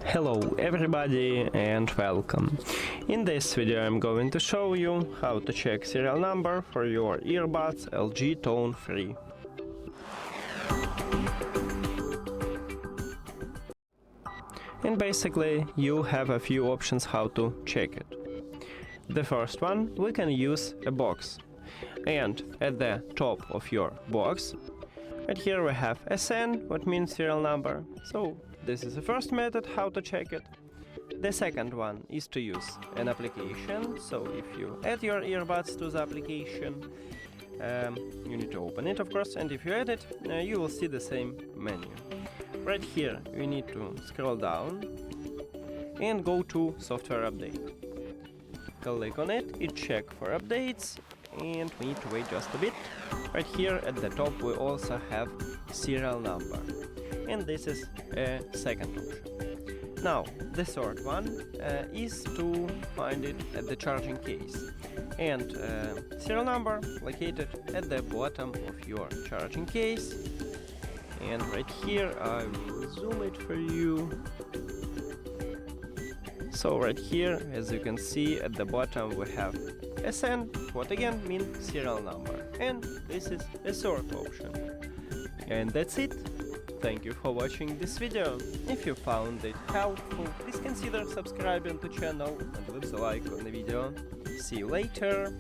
Hello everybody and welcome. In this video I'm going to show you how to check serial number for your earbuds LG TONE Free. And basically you have a few options how to check it. The first one, we can use a box, and at the top of your box, right here we have SN, what means serial number. So this is the first method how to check it. The second one is to use an application. So if you add your earbuds to the application, you need to open it of course, and if you add it, you will see the same menu. Right here you need to scroll down and go to software update. Click on it, check for updates, and we need to wait just a bit. Right here at the top we also have serial number, and this is a second option. Now the third one is to find it at the charging case, and serial number located at the bottom of your charging case. And right here I will zoom it for you. So right here, as you can see at the bottom, we have SN, what again means serial number, and this is a third option. And that's it. Thank you for watching this video. If you found it helpful, please consider subscribing to the channel and leave a like on the video. See you later.